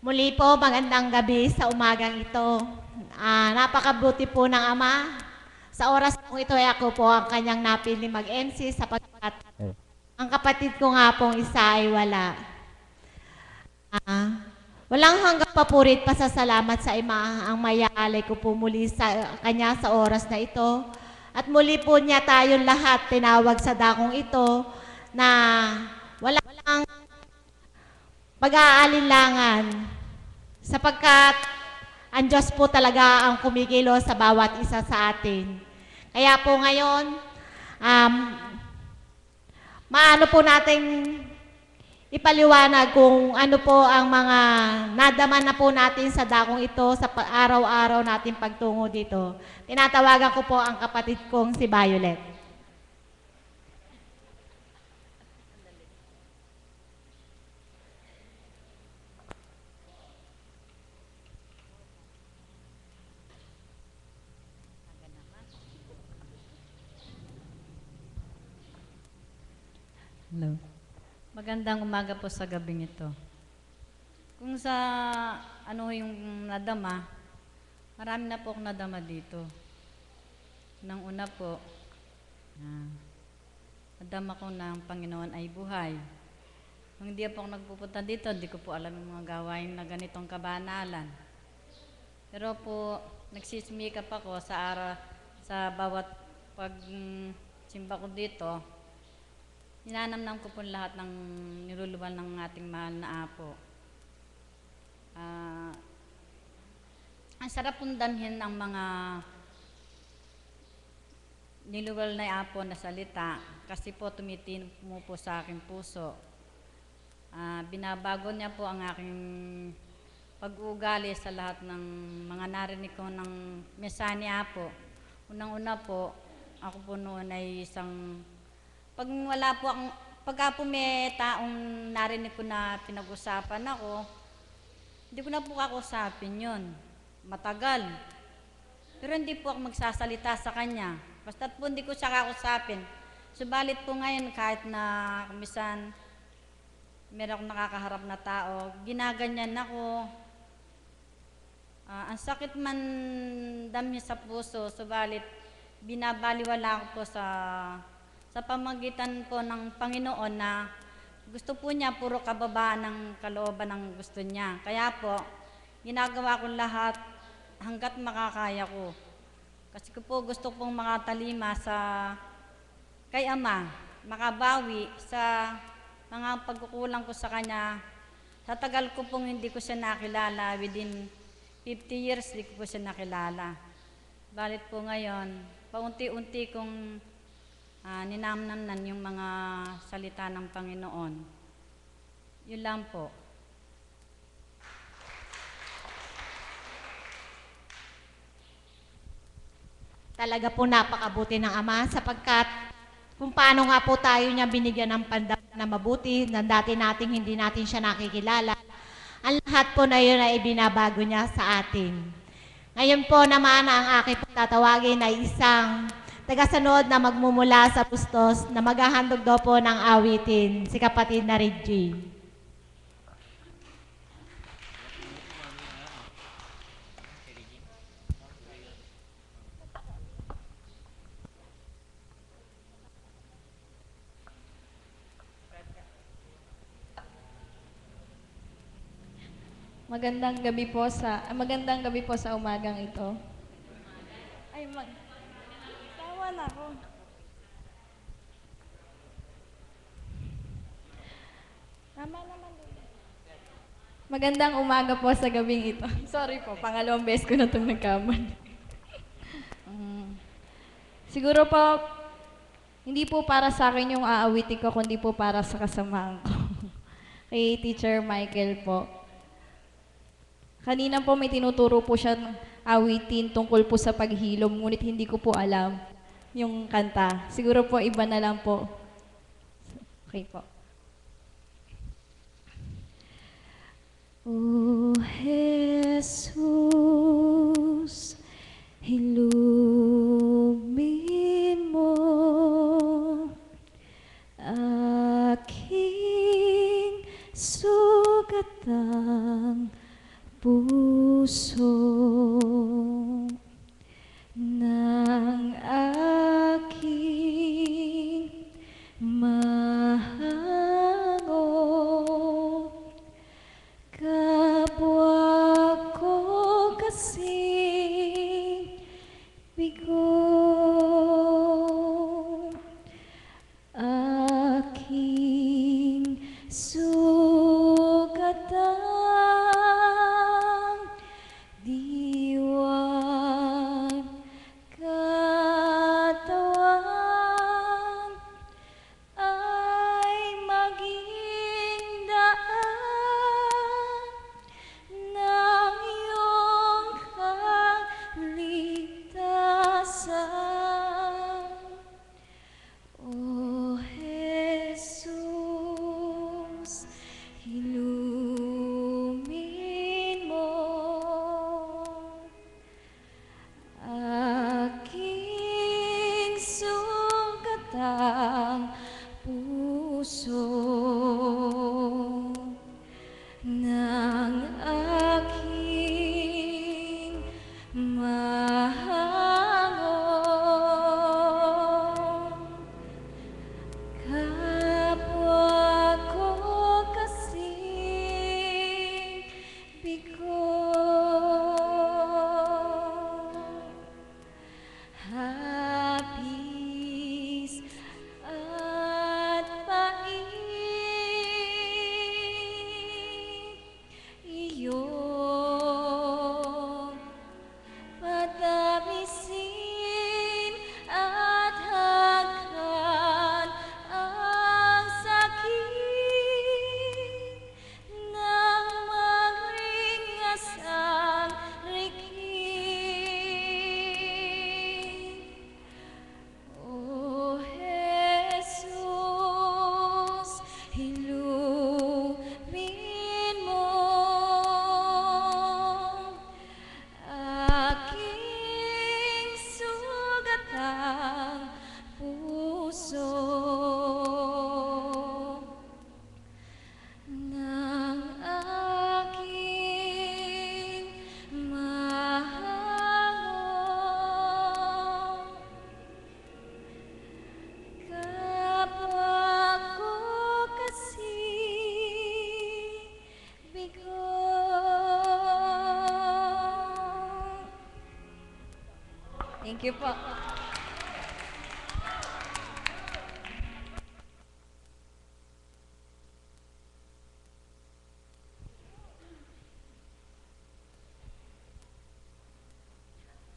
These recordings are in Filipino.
Muli po, magandang gabi sa umagang ito. Napakabuti po ng Ama. Sa oras po ito ay ako po ang kanyang napili mag-MC sapagkat ang kapatid ko nga pong isa ay wala. Walang hanggang papurit pasasalamat sa Ima ang mayaalay ko po muli sa kanya sa oras na ito. At muli po niya tayong lahat tinawag sa dakong ito na walang pag-aalinlangan sapagkat ang Diyos po talaga ang kumikilos sa bawat isa sa atin. Kaya po ngayon, maano po nating ipaliwanag kung ano po ang mga nadaman na po natin sa dakong ito sa araw-araw natin pagtungo dito. Tinatawagan ko po ang kapatid kong si Violet. Hello. Magandang umaga po sa gabing ito. Kung sa ano yung nadama, marami na po akong nadama dito. Nang una po, nadama ko na ang Panginoon ay buhay. Kung hindi po ako nagpupunta dito, hindi ko po alam yung mga gawain na ganitong kabanalan. Pero po, nagsismikap ako sa bawat pagsimba ko dito. Ninanamnam ko po lahat ng niluluwal ng ating mahal na Apo. Ang sarap pong damhin ang mga niluwal na Apo na salita kasi po tumitino po sa aking puso. Binabago niya po ang aking pag-uugali sa lahat ng mga narinig ko ng mensahe ni Apo. Unang-una po, ako po noon ay isang pagka po may taong narinig ko na pinag-usapan ako, hindi ko na po kakusapin yun. Matagal. Pero hindi po ako magsasalita sa kanya. Basta't po hindi ko siya kakusapin. Subalit po ngayon kahit na kumisan meron akong nakakaharap na tao, ginaganyan ako. Ang sakit man dami sa puso, subalit binabaliwala ko po sa pamagitan po ng Panginoon na gusto po niya puro kababaan ng kalooban ng gusto niya. Kaya po, ginagawa ko lahat hanggat makakaya ko. Kasi ko po gusto pong makatalima kay Ama, makabawi sa mga pagkukulang ko sa Kanya. Sa tagal ko pong hindi ko siya nakilala, within 50 years hindi ko po siya nakilala. Balit po ngayon, paunti-unti kong ninamnamnan yung mga salita ng Panginoon. Yun lang po. Talaga po napakabuti ng Ama sapagkat kung paano nga po tayo niya binigyan ng pandapat na mabuti na dati hindi natin siya nakikilala. Ang lahat po na yun ay ibinabago niya sa atin. Ngayon po naman ang aking tatawagin ay isang tagasunod na magmumula sa Bustos na maghahandog daw po ng awitin, si kapatid na Reggie. Magandang gabi po sa umagang ito. Tawa na ako. Tama naman. Magandang umaga po sa gabing ito. Sorry po, pangalawang beses ko na itong nagkamali. Siguro po, hindi po para sa akin yung aawitin ko, kundi po para sa kasamahan ko. Kay Teacher Michael po. Kanina po may tinuturo po siya ng awitin tungkol po sa paghilom, ngunit hindi ko po alam yung kanta. Siguro po iba na lang po. Okay po. O Jesus, ilumin mo aking sugatang puso ng aking mahango, kapwa ko kasing bigo, aking sugatang diwan, katawan ay maging daan ng iyong kaligtasan. O Jesus, ilumin mo aking sugatang puso ng aking mahango, kapwa ko kasing bigo, hapis at pait iyong patamisin at hagkan ang sakit ng magringas ang rikit. O Jesus, ilumin mo aking sugatang puso ng aking mahango, kapwa ko kasing bigo. Thank you po.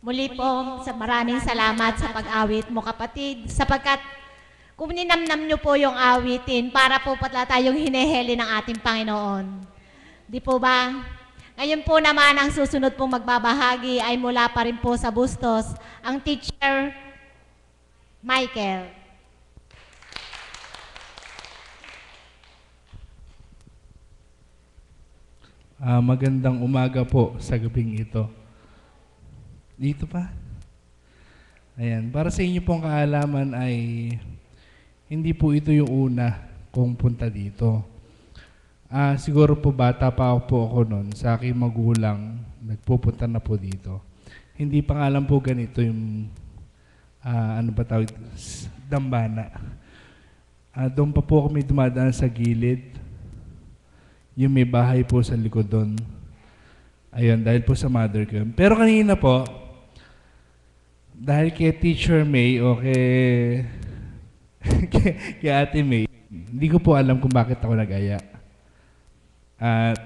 Muli po, maraming salamat sa pag-awit mo, kapatid, sapagkat kung ninamnam nyo po yung awitin, para po pala tayong hineheli ng ating Panginoon. Di po ba? Ngayon po naman, ang susunod pong magbabahagi ay mula pa rin po sa Bustos, ang teacher Michael. Magandang umaga po sa gabing ito. Dito pa? Ayan. Para sa inyo pong kaalaman ay hindi po ito yung una kong punta dito. Siguro po bata pa po ako noon, sa aking magulang, nagpupunta na po dito. Hindi pa nga lang po ganito yung, ano ba tawag, dambana. Doon pa po kami dumadaan sa gilid. Yung may bahay po sa likod doon. Ayun, dahil po sa mother ko. Pero kanina po, dahil kay Teacher May o kay Ate May, hindi ko po alam kung bakit ako nag-aya. At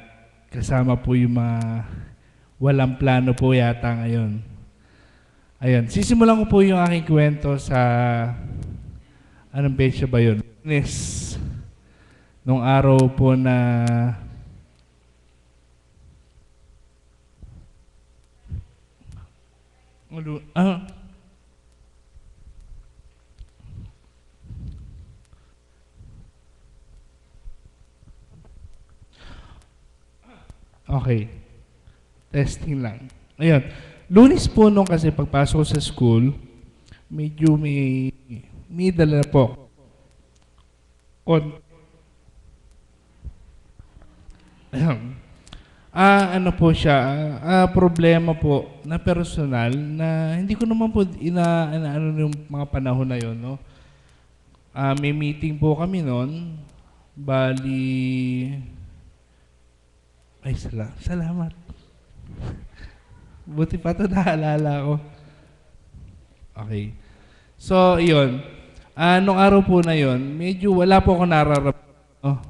kasama po yung mga walang plano po yata ngayon. Ayun, sisimulan ko po yung aking kwento sa anong petsa ba yun? Nung araw po na okay. Testing lang. Ayun. Lunes po nung kasi pagpasok ko sa school, medyo may dala po. Ayun. Ano po siya, problema po na personal na hindi ko naman po ano yung mga panahon na yon, no? May meeting po kami noon, bali, ay salamat. Buti pa ito naalala ko. Okay. So, yun. Nung araw po na yon, medyo wala po ako nararamdaman. No?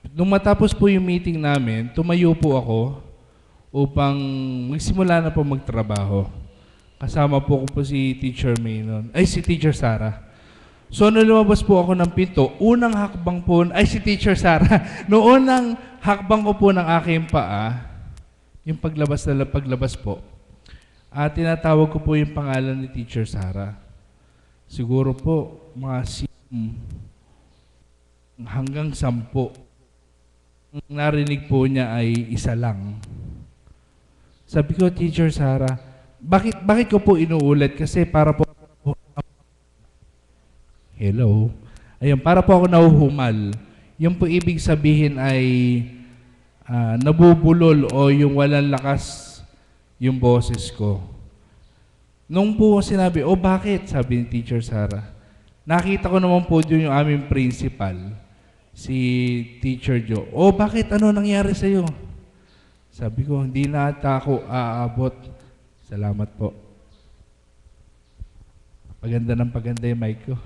Nung matapos po yung meeting namin, tumayo po ako upang magsimula na po magtrabaho. Kasama po ko po si Teacher May noon. Ay, si Teacher Sarah. So, nung lumabas po ako ng pinto, unang hakbang po, ay si Teacher Sarah, noong unang hakbang ko po ng aking paa, yung paglabas po, tinatawag ko po yung pangalan ni Teacher Sarah. Siguro po, mga hanggang 10. Ang narinig po niya ay isa lang. Sabi ko, Teacher Sarah, bakit ko po inuulit? Kasi para po, hello? Ayun, para po ako nahuhumal. Yung po ibig sabihin ay nabubulol o yung walang lakas yung boses ko. Nung po sinabi, bakit? Sabi ni Teacher Sarah. Nakita ko naman po yun yung aming principal, si Teacher Joe. Bakit? Ano nangyari sa'yo? Sabi ko, hindi na ata ako aabot. Salamat po. Paganda yung mic ko.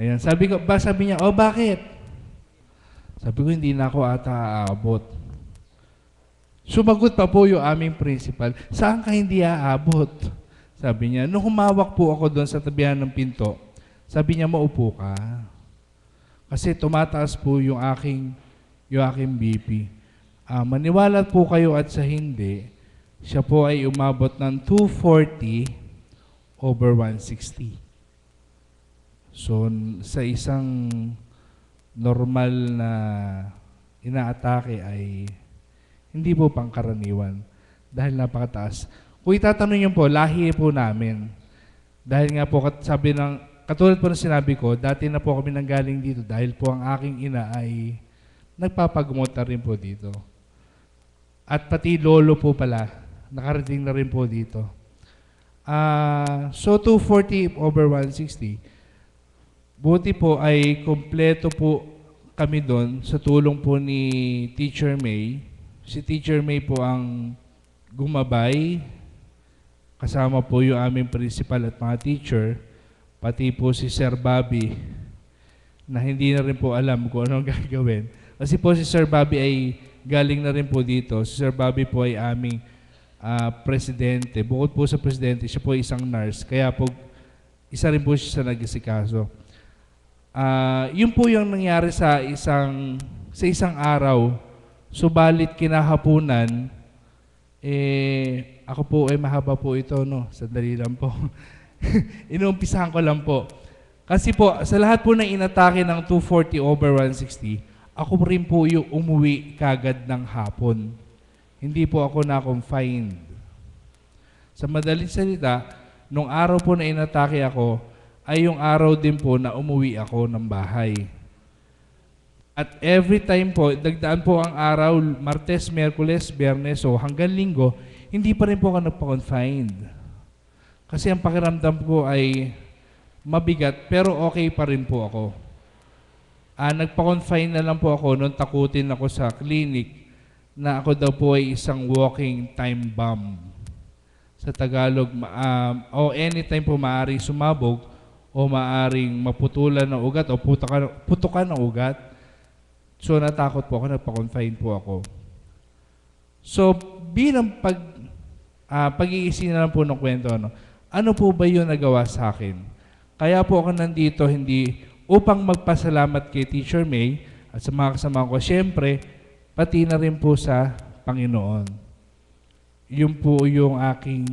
Ayan, sabi niya, bakit? Sabi ko, hindi na ako ata aabot. Sumagot pa po yung aming principal, saan ka hindi aabot? Sabi niya, nung humawak po ako doon sa tabihan ng pinto, sabi niya, maupo ka. Kasi tumataas po yung aking BP. Maniwala po kayo at sa hindi, siya po ay umabot ng 240/160. So, sa isang normal na inaatake ay hindi po pangkaraniwan dahil napakataas. Kung itatanong po, lahi po namin. Dahil nga po, katulad po na sinabi ko, dati na po kami nanggaling dito dahil po ang aking ina ay nagpapagamot na rin po dito. At pati lolo po pala, nakarating na rin po dito. So 240/160, buti po ay kompleto po kami doon sa tulong po ni Teacher May. Si Teacher May po ang gumabay, kasama po yung aming principal at mga teacher, pati po si Sir Bobby, na hindi na rin po alam kung anong gagawin. Kasi po si Sir Bobby ay galing na rin po dito. Si Sir Bobby po ay aming presidente. Bukod po sa presidente, siya po ay isang nurse. Kaya po, isa rin po siya sa nag-isikaso. Yun po yung nangyari sa isang araw. Subalit kinahapunan, ako po ay mahaba po ito, no? Sandali lang po. Inuumpisahan ko lang po. Kasi po, sa lahat po na inatake ng 240/160, ako rin po yung umuwi kagad ng hapon. Hindi po ako na-confined. Sa madaling salita, nung araw po na inatake ako, ay yung araw din po na umuwi ako ng bahay. At every time po, dagdaan po ang araw, Martes, Miyerkules, Biyernes, o hanggang Linggo, hindi pa rin po ako nagpa-confined. Kasi ang pakiramdam ko ay mabigat, pero okay pa rin po ako. Nagpa-confine na lang po ako nung takutin ako sa clinic na ako daw po ay isang walking time bomb. Sa Tagalog, anytime po maaaring sumabog o maaaring maputulan ng ugat o putukan ng ugat. So natakot po ako, nagpa-confine po ako. So bilang pag-iisip na lang po ng kwento, ano po ba yung nagawa sa akin? Kaya po ako nandito hindi upang magpasalamat kay Teacher May at sa mga kasama ko, siyempre, pati na rin po sa Panginoon. Yun po yung aking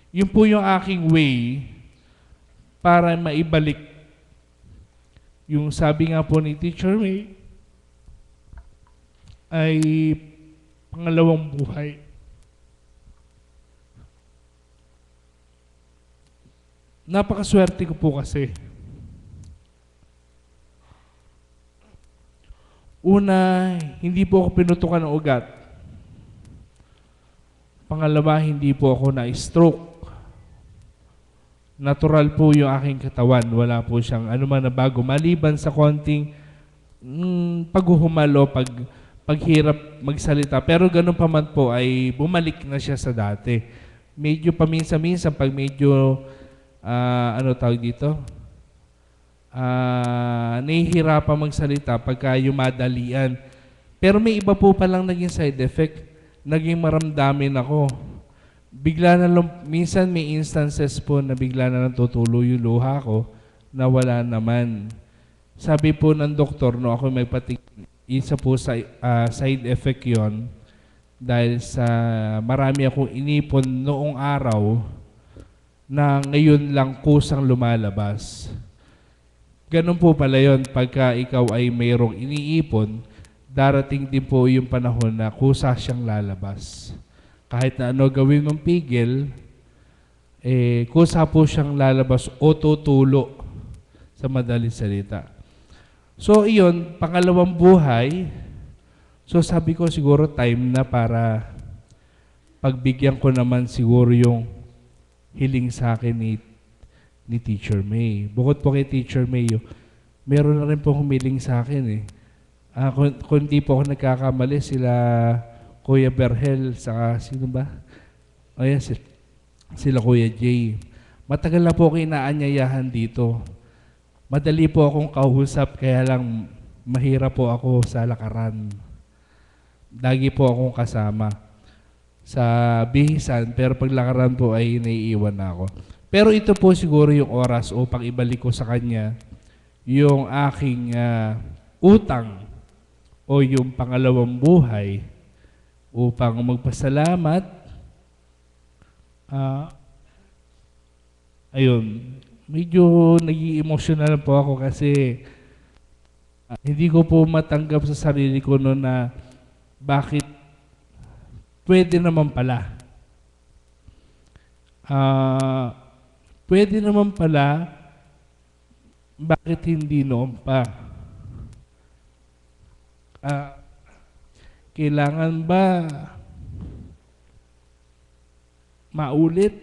yun po yung aking way para maibalik yung sabi nga po ni Teacher May ay pangalawang buhay. Napakaswerte ko po kasi una, hindi po ako pinutukan ng ugat. Pangalawa, hindi po ako na-stroke. Natural po yung aking katawan. Wala po siyang anuman na bago. Maliban sa konting paghuhumalo, paghirap magsalita. Pero ganun pa man po ay bumalik na siya sa dati. Medyo paminsan-minsan pag medyo, ano tawag dito? Nahihirapan magsalita pagka yung madalian. Pero may iba po palang naging side effect. Naging maramdamin ako. Bigla na minsan may instances po na bigla na natutulo yung luha ko na wala naman. Sabi po ng doktor, no, ako may isa po sa side effect yon dahil sa marami akong inipon noong araw na ngayon lang kusang lumalabas. Ganun po pala yun, pagka ikaw ay mayroong iniipon, darating din po yung panahon na kusa siyang lalabas. Kahit na ano gawin mong pigil, kusa po siyang lalabas o tutulo sa madaling salita. So iyon, pangalawang buhay, so sabi ko siguro time na para pagbigyan ko naman siguro yung hiling sa akin ni Teacher May. Bukod po kay Teacher May, meron na rin po humiling sa akin eh. Kung di po ako nagkakamali, sila Kuya Berhel, saka sino ba? O yan, sila Kuya Jay. Matagal na po ako inaanyayahan dito. Madali po akong kausap, kaya lang mahirap po ako sa lakaran. Lagi po akong kasama sa bihisan, pero pag lakaran po ay naiiwan na ako. Pero ito po siguro yung oras upang ibalik ko sa kanya yung aking utang o yung pangalawang buhay upang magpasalamat. Ayun, medyo nag-i-emotional po ako kasi hindi ko po matanggap sa sarili ko noon na bakit pwede naman pala. Pwede naman pala, bakit hindi noon pa? Kailangan ba maulit?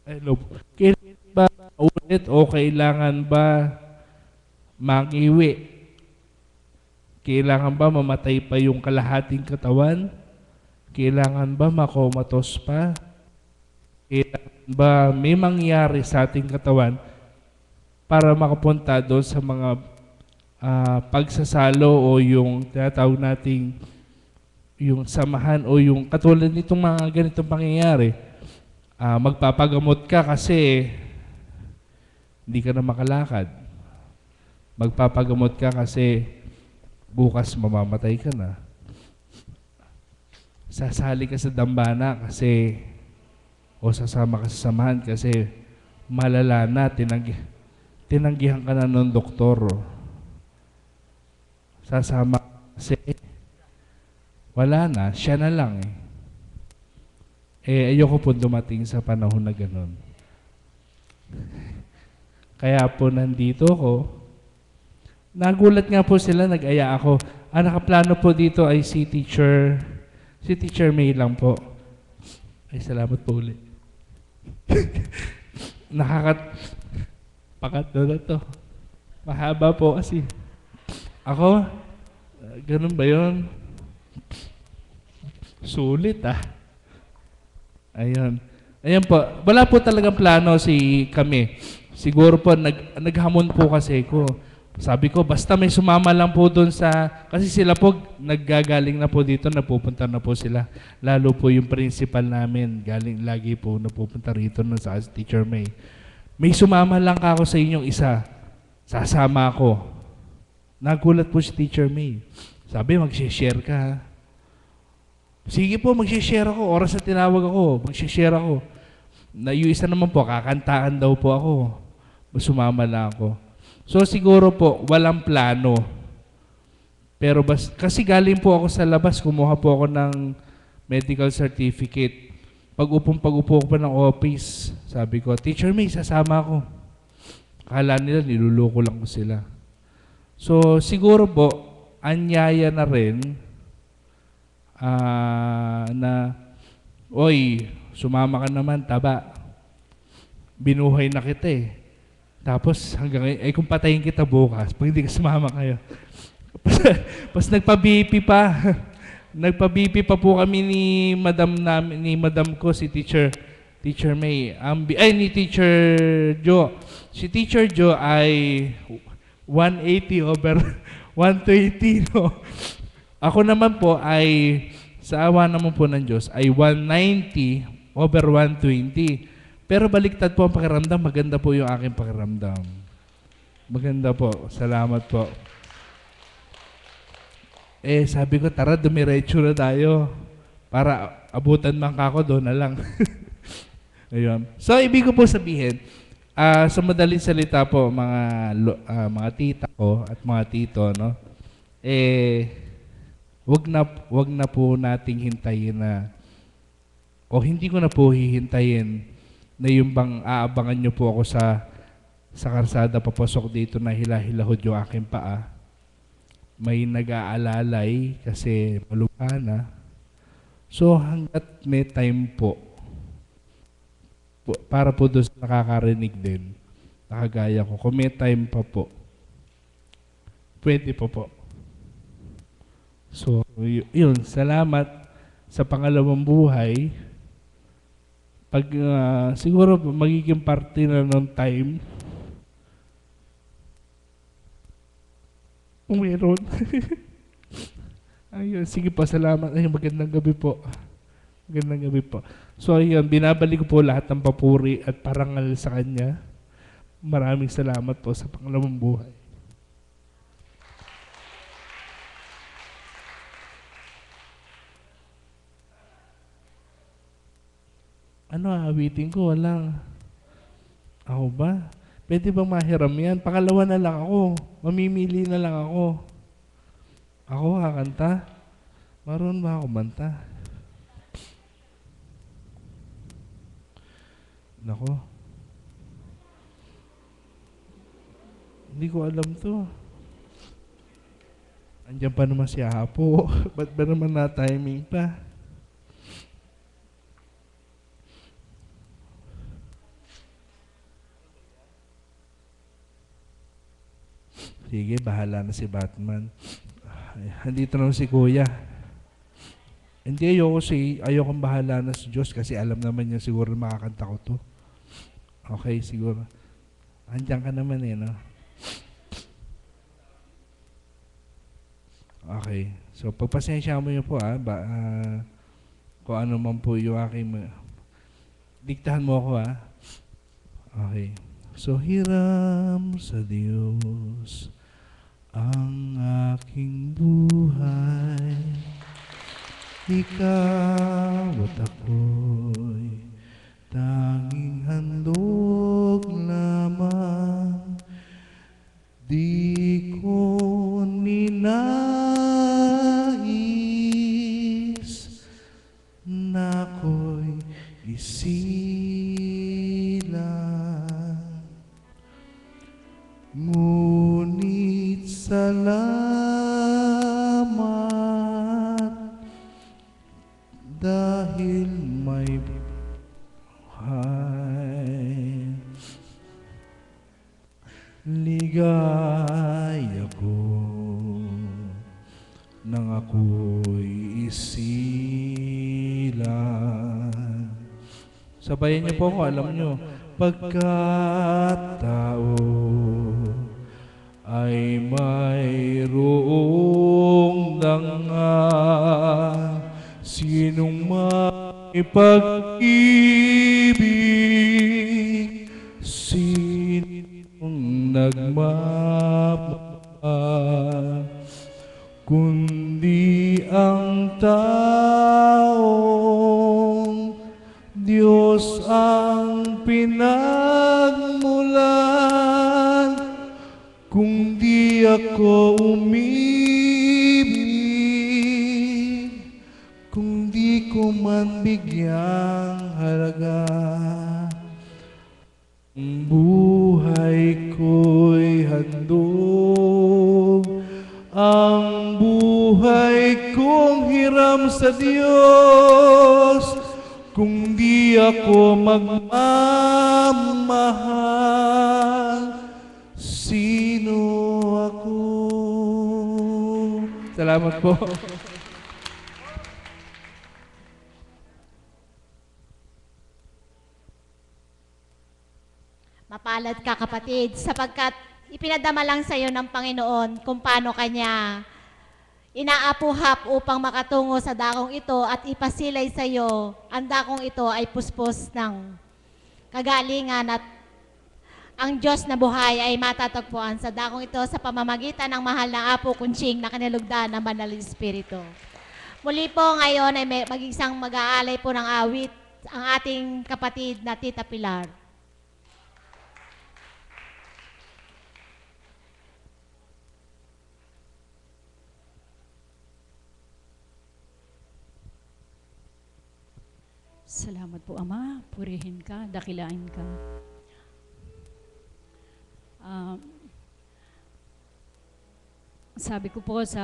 Kailangan ba maulit o kailangan ba mangiwi? Kailangan ba mamatay pa yung kalahating katawan? Kailangan ba makomatos pa? Kailangan ba may mangyari sa ating katawan para makapunta doon sa mga pagsasalo o yung tinatawag nating yung samahan o yung katulad nitong mga ganitong pangyayari. Magpapagamot ka kasi hindi ka na makalakad. Magpapagamot ka kasi bukas mamamatay ka na. Sasali ka sa dambana kasi o sasama ka sa samahan kasi malala na, tinanggihan ka na ng doktor. Sasama kasi wala na, siya na lang ayoko po dumating sa panahon na ganun. Kaya po nandito ko. Nagulat nga po sila, nag-aya ako. Nakaplano po dito ay si Teacher May lang po. Ay, salamat po ulit. Pakat na to. Mahaba po kasi. Ako? Ganun ba yun? Sulit Ayun. Ayun po. Wala po talagang plano kami. Siguro po, naghamon po kasi ko. Sabi ko, basta may sumama lang po doon kasi sila po naggagaling na po dito, napupunta na po sila. Lalo po yung principal namin, lagi po napupunta rito sa Teacher May. May sumama lang ako sa inyong isa. Sasama ako. Nagulat po si Teacher May. Sabi, mag-share ka. Sige po, mag-share ako. Oras na tinawag ako, mag-share ako. Yung isa naman po, kakantaan daw po ako. Sumama lang ako. So siguro po, walang plano. Pero kasi galing po ako sa labas, kumuha po ako ng medical certificate. Pag-upo ko pa ng office, sabi ko, Teacher May, sasama ako. Akala nila, niluloko lang ko sila. So, siguro po, anyaya na rin na, oy, sumama ka naman, taba. Binuhay na kita eh. Tapos hanggang ngayon, kung patayin kita bukas, pag hindi ka sumama kayo. Pas nagpa-BP pa. Nagpa-BP pa po kami ni Madam ko, si Teacher May. Ni Teacher Joe. Si Teacher Joe ay 180 over 120, no? Ako naman po ay, sa awa naman po ng Diyos, ay 190 over 120. Pero baliktad po ang pakiramdam. Maganda po yung aking pakiramdam. Maganda po. Salamat po. Sabi ko, tara, dumiretso na tayo. Para abutan man kako, doon na lang. Ayun. So, ibig ko po sabihin, sa madaling salita po, mga tita ko at mga tito, no? Wag na po nating hintayin na, o hindi ko na po hihintayin na yung bang aabangan nyo po ako sa karsada papasok dito na hilahilahod yung aking paa. May nag-aalalay kasi malubha na. So hanggat may time po, para po doon sa nakakarinig din, nakagaya ko, kung may time pa po, pwede po. So, yun, salamat sa pangalawang buhay. Pag siguro magiging parte na ng time, kung meron. Ayun, sige po, salamat. Ayun, magandang gabi po. Magandang gabi po. So, ayun, binabalik ko po lahat ng papuri at parangal sa kanya. Maraming salamat po sa pangalawang buhay. Ano awitin ko? Walang. Ako ba? Pwede bang mahiram yan? Pangalawa na lang ako. Mamimili na lang ako. Ako kakanta? Maroon ba ako manta? Nako. Hindi ko alam to. Andiyan pa naman si Apo. Ba't ba naman na-timing pa? Sige, bahala na si Batman. Andito naman si Kuya. Hindi, ayokong bahala na si Diyos kasi alam naman niya siguro makakanta ko to. Okay, siguro. Andiyan ka naman no? Okay. So, pagpasensya mo niyo po kung ano man po yung aking diktahan mo ako Okay. So, hiram sa Diyos ang aking buhay, ikaw at ako'y tanging handog lamang, di ko ninais na ako'y isilang, ngunit salamat dahil may buhay. Ligaya ko nang ako'y isilang. Sabayan niyo po ako, alam niyo. Pagkatao ay mayroong dangal, sinong may pag-ibig, sinong nagmamahal, kundi ang taong Diyos ang pinagmulan. Kung di ako umibig, kung di ko man bigyang halaga, ang buhay ko'y handog sa Diyos kung di ako magmamahal? Sino ako? Salamat po. Mapalad ka kapatid, sapagkat ipinadama lang sa iyo ng Panginoon kung paano Kanya inaapuhap upang makatungo sa dakong ito at ipasilay sa iyo. Ang dakong ito ay puspos ng kagalingan at ang Diyos na buhay ay matatagpuan sa dakong ito sa pamamagitan ng mahal na Apo Kunching na kinalugdan ng Banal na Espiritu. Muli po ngayon ay mag-isang mag-aalay po ng awit ang ating kapatid na Tita Pilar. Salamat po, Ama. Purihin ka, dakilain ka. Sabi ko po sa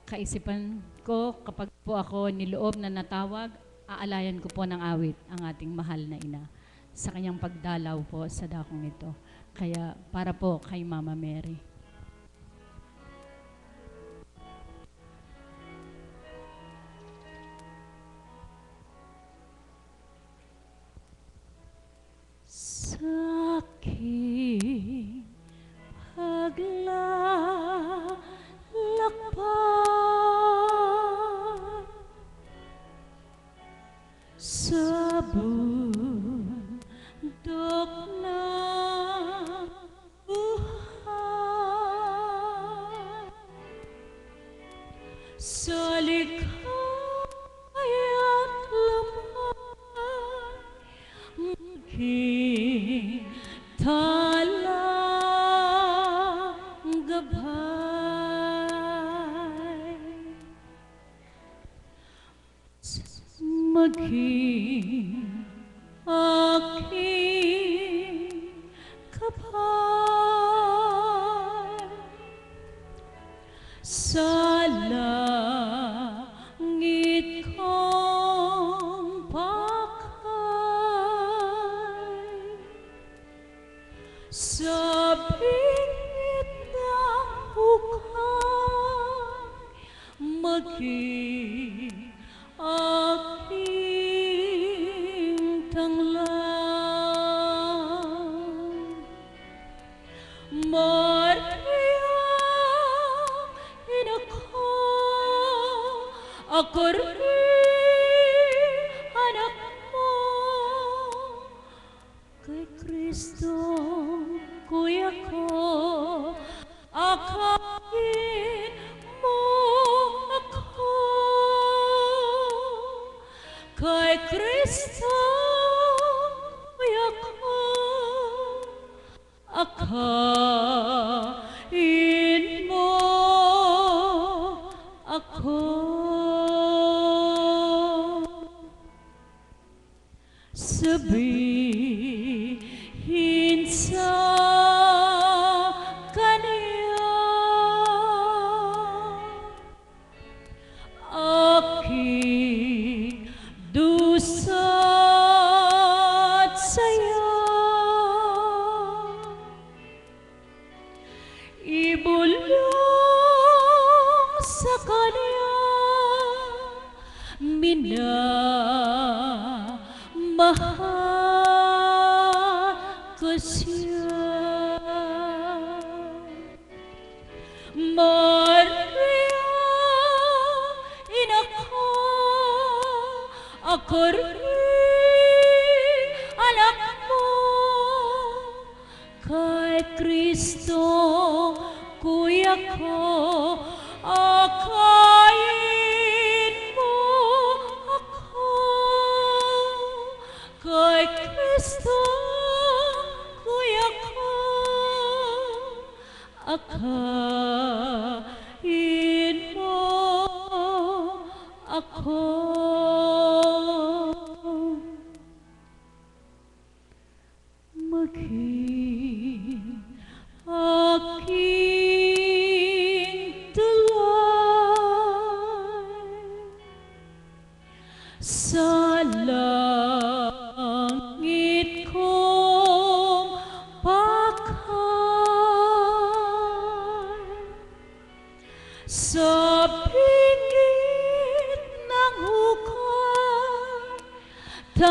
kaisipan ko, kapag po ako niloob na natawag, aalayan ko po ng awit ang ating mahal na ina sa kanyang pagdalaw po sa dakong ito. Kaya para po kay Mama Mary. Sa aking paglalakbay sa bundok ng buhay, sa likaya't lamay, maging talang gabay, maging aking kapal sa langit kong pakay, sa bingit ng hukay, maging aking tanglang. Maria, ina ko, ako rin anak mo, kay Kristo, kuya ko, akayin mo ako. Kay Kristo, kuya ko, akayin mo ako. Sabihin sa kanya, aking dusa't saya, ibulong sa kanya, minamahal ko siya. Maria, ina ko, ako rin anak mo, kay Kristo, kuya ko, akayin mo ako. Kay Kristo, kuya ko, akayin mo ako. Maging aking tulay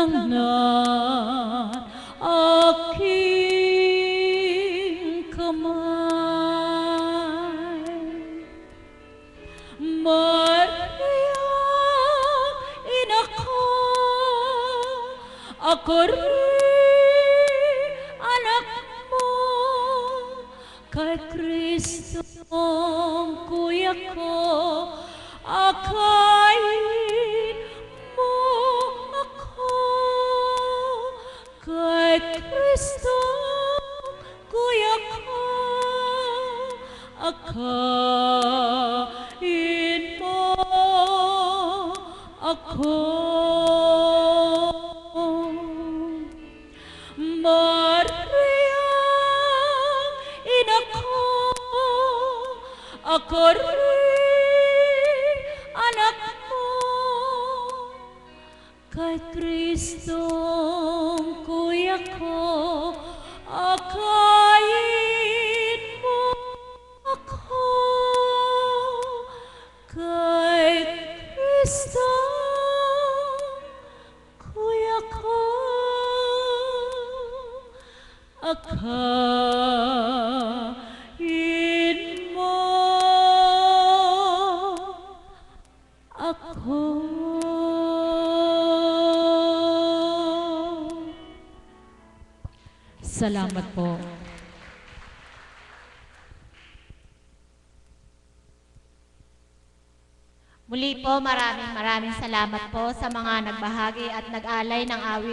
lang na aking kamay. Maria, ina ko, ako rin anak mo, kay Kristong kuya ko, akayin mo ako. Kay Kristong kuya ko, akayin mo ako. Maria, ina ko, ako rin anak mo, kay Kristong kuya ko, akayin mo ako. Kay Kristong kuya ko, akayin mo ako. Salamat po. Muli po, maraming salamat po sa mga nagbahagi at nag-alay ng awit